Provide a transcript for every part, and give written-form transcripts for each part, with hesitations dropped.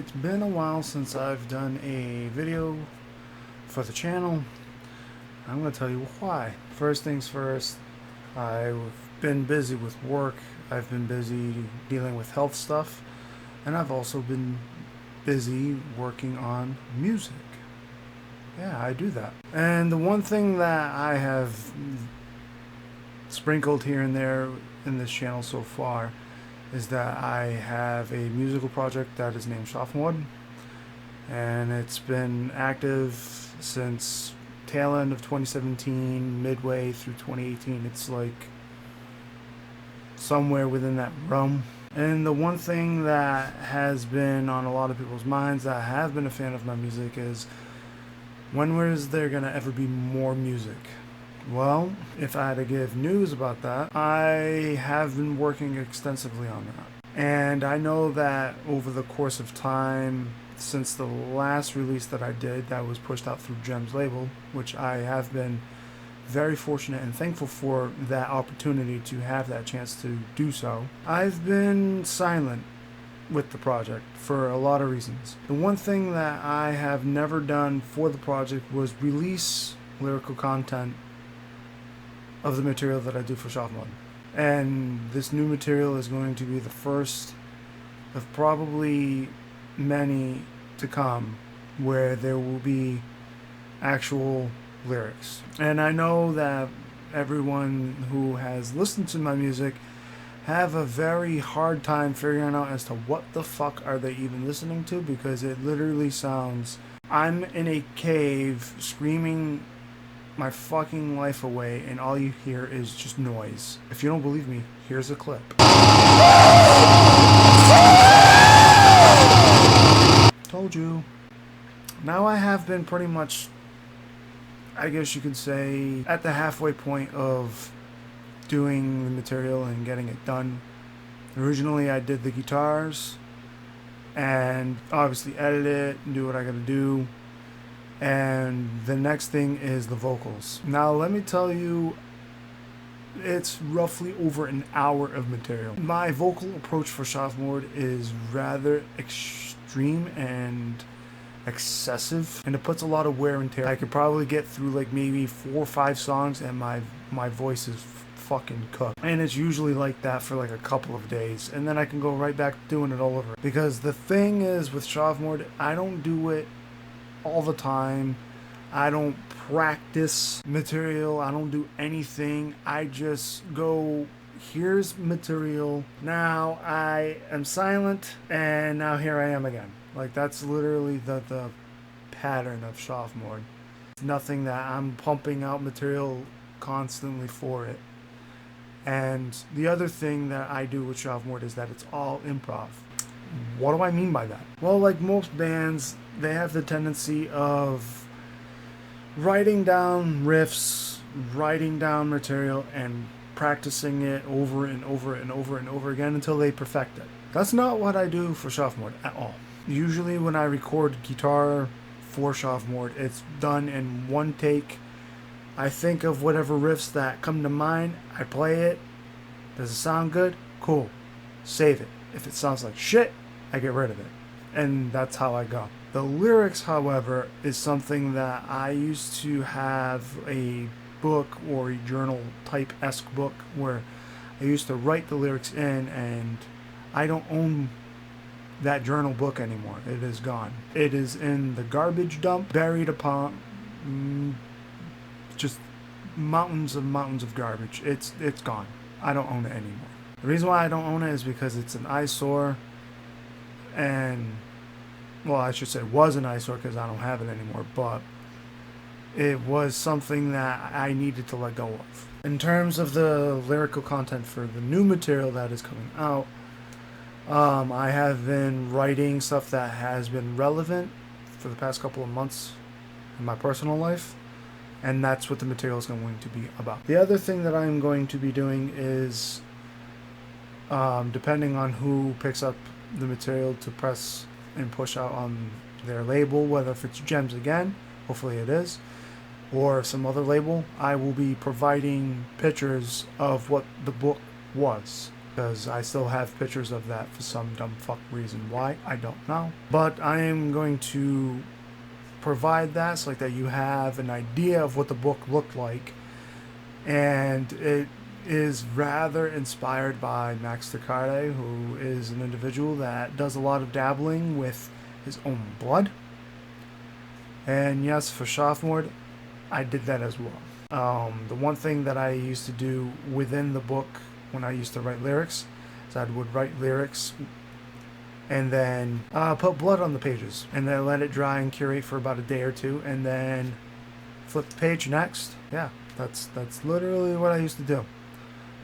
It's been a while since I've done a video for the channel. I'm going to tell you why. First things first, I've been busy with work, I've been busy dealing with health stuff, and I've also been busy working on music. Yeah, I do that. And the one thing that I have sprinkled here and there in this channel so far is that I have a musical project that is named Sophomore, and it's been active since tail end of 2017, midway through 2018. It's like somewhere within that realm. And the one thing that has been on a lot of people's minds that have been a fan of my music is, when is there gonna ever be more music? Well, if I had to give news about that, I have been working extensively on that. And I know that over the course of time, since the last release that I did that was pushed out through Gem's label, which I have been very fortunate and thankful for that opportunity to have that chance to do so, I've been silent with the project for a lot of reasons. The one thing that I have never done for the project was release lyrical content of the material that I do for Sophomore. And this new material is going to be the first of probably many to come where there will be actual lyrics. And I know that everyone who has listened to my music have a very hard time figuring out as to what the fuck are they even listening to, because it literally sounds, I'm in a cave screaming my fucking life away and all you hear is just noise. If you don't believe me, here's a clip. Told you. Now I have been pretty much, I guess you could say, at the halfway point of doing the material and getting it done. Originally I did the guitars and obviously edit it and do what I gotta do. And the next thing is the vocals. Now let me tell you, it's roughly over an hour of material. My vocal approach for Sophomore is rather extreme and excessive, and it puts a lot of wear and tear. I could probably get through like maybe 4 or 5 songs and my voice is fucking cooked. And it's usually like that for like a couple of days, and then I can go right back to doing it all over. Because the thing is with Sophomore, I don't do it all the time. I don't practice material. I don't do anything. I just go, here's material. Now I am silent, and now here I am again. Like, that's literally the pattern of Sophomore. It's nothing that I'm pumping out material constantly for it. And the other thing that I do with Sophomore is that it's all improv. What do I mean by that? Well, like most bands, they have the tendency of writing down riffs, writing down material, and practicing it over and over and over and over again until they perfect it. That's not what I do for Sophomore at all. Usually when I record guitar for Sophomore, it's done in one take. I think of whatever riffs that come to mind, I play it. Does it sound good? Cool. Save it. If it sounds like shit, I get rid of it. And that's how I go. The lyrics, however, is something that I used to have a book or a journal type-esque book where I used to write the lyrics in, and I don't own that journal book anymore. It is gone. It is in the garbage dump, buried upon just mountains of garbage. It's gone. I don't own it anymore. The reason why I don't own it is because it's an eyesore, and, well, I should say it was an eyesore because I don't have it anymore, but it was something that I needed to let go of. In terms of the lyrical content for the new material that is coming out, I have been writing stuff that has been relevant for the past couple of months in my personal life, and that's what the material is going to be about. The other thing that I'm going to be doing is, depending on who picks up the material to press and push out on their label, whether if it's Gems again, hopefully it is, or some other label, I will be providing pictures of what the book was. because I still have pictures of that for some dumb fuck reason. Why? I don't know. But I am going to provide that so like that you have an idea of what the book looked like. And it is rather inspired by Max Descartes, who is an individual that does a lot of dabbling with his own blood. And yes, for sophomore, I did that as well. The one thing that I used to do within the book when I used to write lyrics is I would write lyrics and then put blood on the pages and then let it dry and curate for about a day or two and then flip the page next. Yeah, that's literally what I used to do.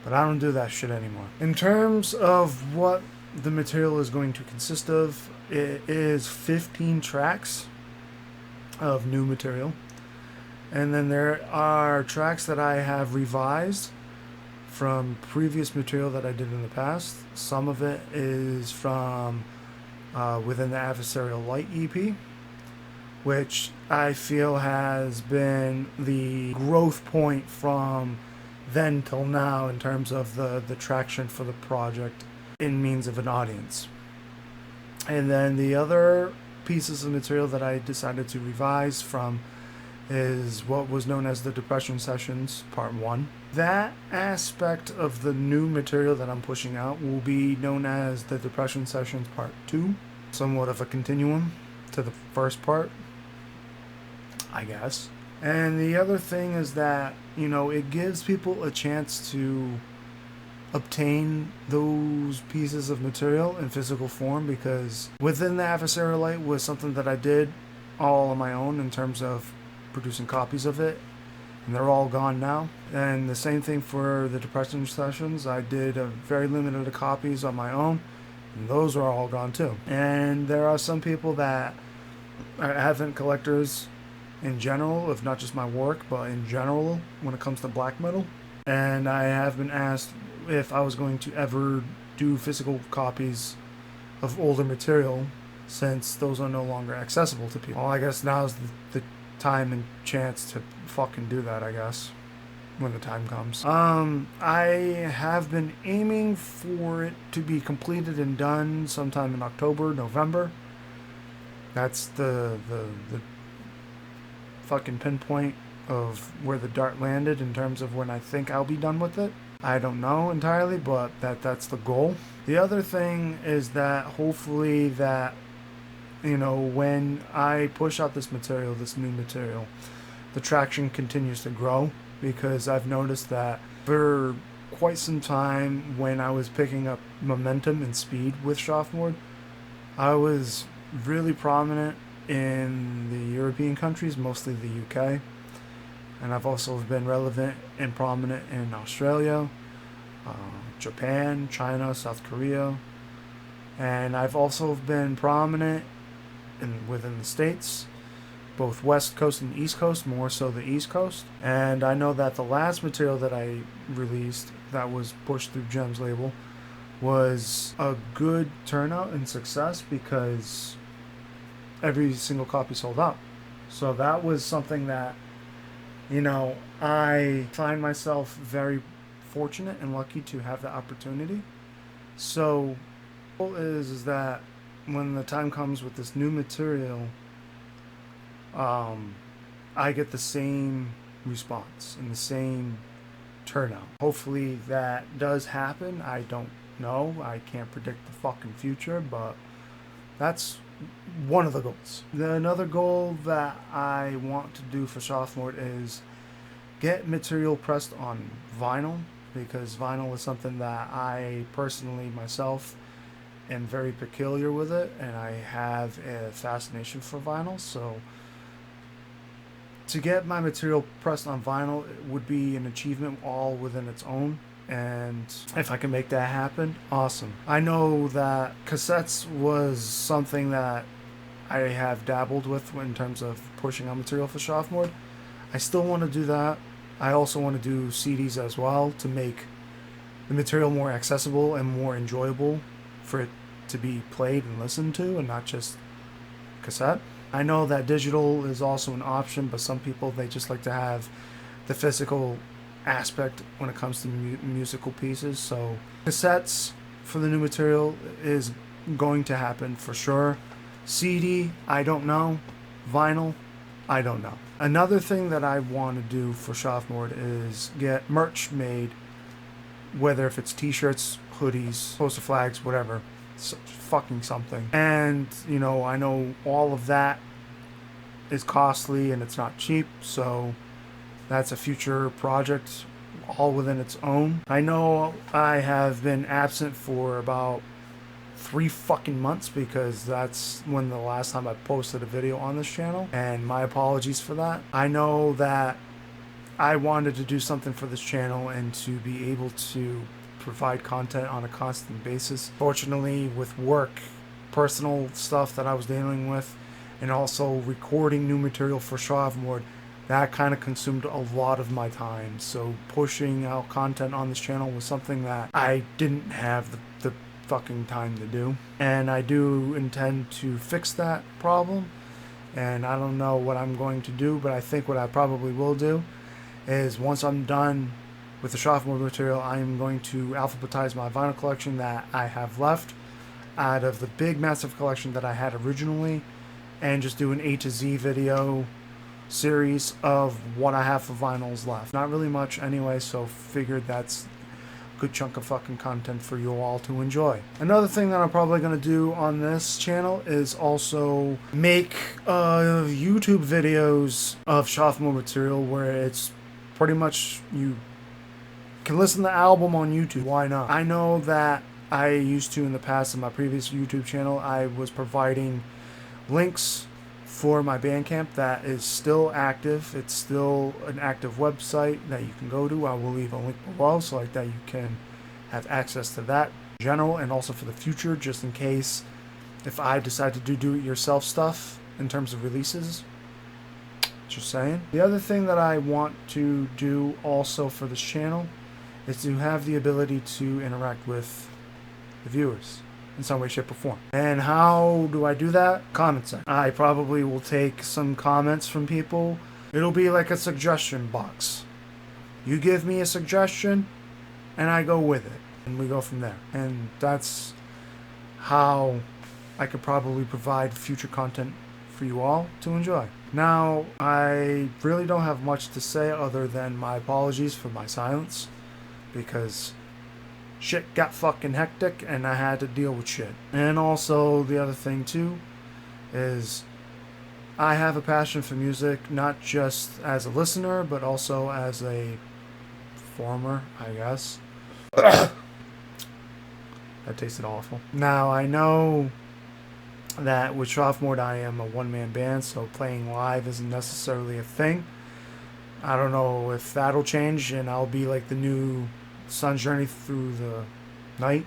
But I don't do that shit anymore. In terms of what the material is going to consist of, it is 15 tracks of new material. And then there are tracks that I have revised from previous material that I did in the past. Some of it is from within the Adversarial Light EP, which I feel has been the growth point from then till now in terms of the traction for the project in means of an audience. And then the other pieces of material that I decided to revise from is what was known as the Depression Sessions Part 1. That aspect of the new material that I'm pushing out will be known as the Depression Sessions Part 2, somewhat of a continuum to the first part, I guess. And the other thing is that, it gives people a chance to obtain those pieces of material in physical form, because within the Adversarial Light was something that I did all on my own in terms of producing copies of it, and they're all gone now. And the same thing for the Depression Sessions. I did a very limited copies on my own, and those are all gone too. And there are some people that are avid collectors in general, if not just my work, but in general when it comes to black metal. And I have been asked if I was going to ever do physical copies of older material, since those are no longer accessible to people. Well, I guess now's the time and chance to fucking do that, I guess, when the time comes. I have been aiming for it to be completed and done sometime in October, November. That's the fucking pinpoint of where the dart landed in terms of when I think I'll be done with it. I don't know entirely, but that's the goal. The other thing is that hopefully that, when I push out this material, this new material, the traction continues to grow, because I've noticed that for quite some time when I was picking up momentum and speed with sophomore, I was really prominent in the European countries, mostly the UK, and I've also been relevant and prominent in Australia, Japan, China, South Korea, and I've also been prominent within the States, both West Coast and East Coast, more so the East Coast. And I know that the last material that I released that was pushed through Gems label was a good turnout and success, because every single copy sold out. So that was something that, I find myself very fortunate and lucky to have the opportunity. So the goal is that when the time comes with this new material, I get the same response and the same turnout. Hopefully that does happen. I don't know. I can't predict the fucking future, but that's one of the goals. Another goal that I want to do for sophomore is get material pressed on vinyl, because vinyl is something that I personally myself am very peculiar with it, and I have a fascination for vinyl. So to get my material pressed on vinyl would be an achievement all within its own. And if I can make that happen, awesome. I know that cassettes was something that I have dabbled with in terms of pushing out material for sophomore. I still want to do that. I also want to do CDs as well to make the material more accessible and more enjoyable for it to be played and listened to, and not just cassette. I know that digital is also an option, but some people, they just like to have the physical aspect when it comes to musical pieces. So cassettes for the new material is going to happen for sure. CD, I don't know. Vinyl, I don't know. Another thing that I want to do for Sophomore is get merch made, whether if it's t-shirts, hoodies, poster flags, whatever, fucking something. And, you know, I know all of that is costly and it's not cheap, so that's a future project all within its own. I know I have been absent for about 3 fucking months because that's when the last time I posted a video on this channel, and my apologies for that. I know that I wanted to do something for this channel and to be able to provide content on a constant basis. Fortunately, with work, personal stuff that I was dealing with, and also recording new material for Sophomore, that kind of consumed a lot of my time. So pushing out content on this channel was something that I didn't have the fucking time to do. And I do intend to fix that problem. And I don't know what I'm going to do, but I think what I probably will do is once I'm done with the Sophomore material, I am going to alphabetize my vinyl collection that I have left out of the big massive collection that I had originally, and just do an A to Z video series of what I have for vinyls left. Not really much anyway, so figured that's a good chunk of fucking content for you all to enjoy. Another thing that I'm probably going to do on this channel is also make YouTube videos of Sophomore material where it's pretty much you can listen to the album on YouTube. Why not? I know that I used to in the past in my previous YouTube channel, I was providing links for my Bandcamp that is still active. It's still an active website that you can go to. I will leave a link below so like that you can have access to that in general, and also for the future, just in case if I decide to do it yourself stuff in terms of releases. Just saying. The other thing that I want to do also for this channel is to have the ability to interact with the viewers in some way, shape, or form. And how do I do that? Comment section. I probably will take some comments from people. It'll be like a suggestion box. You give me a suggestion, and I go with it. And we go from there. And that's how I could probably provide future content for you all to enjoy. Now, I really don't have much to say other than my apologies for my silence, because shit got fucking hectic and I had to deal with shit. And also the other thing too is I have a passion for music, not just as a listener, but also as a performer, I guess. That tasted awful. Now, I know that with Sophomore I am a one-man band, so playing live isn't necessarily a thing. I don't know if that'll change and I'll be like the new Sun's Journey Through the Night,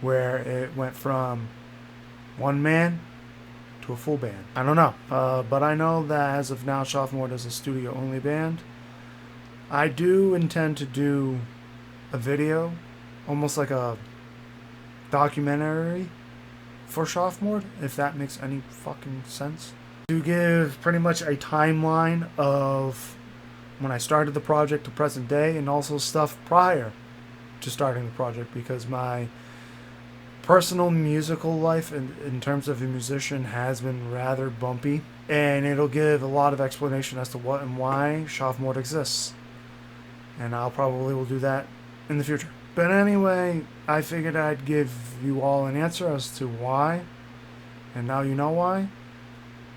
where it went from one man to a full band. I don't know, but I know that as of now Sophomore is a studio only band. I do intend to do a video, almost like a documentary for Sophomore, if that makes any fucking sense, to give pretty much a timeline of when I started the project to present day, and also stuff prior to starting the project, because my personal musical life in terms of a musician has been rather bumpy, and it'll give a lot of explanation as to what and why Sophomore exists, and I'll probably will do that in the future. But anyway, I figured I'd give you all an answer as to why, and now you know why.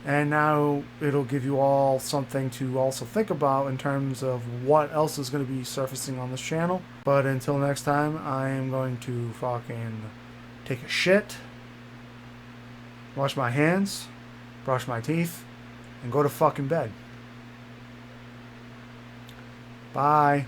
And now it'll give you all something to also think about in terms of what else is going to be surfacing on this channel. But until next time, I am going to fucking take a shit, wash my hands, brush my teeth, and go to fucking bed. Bye.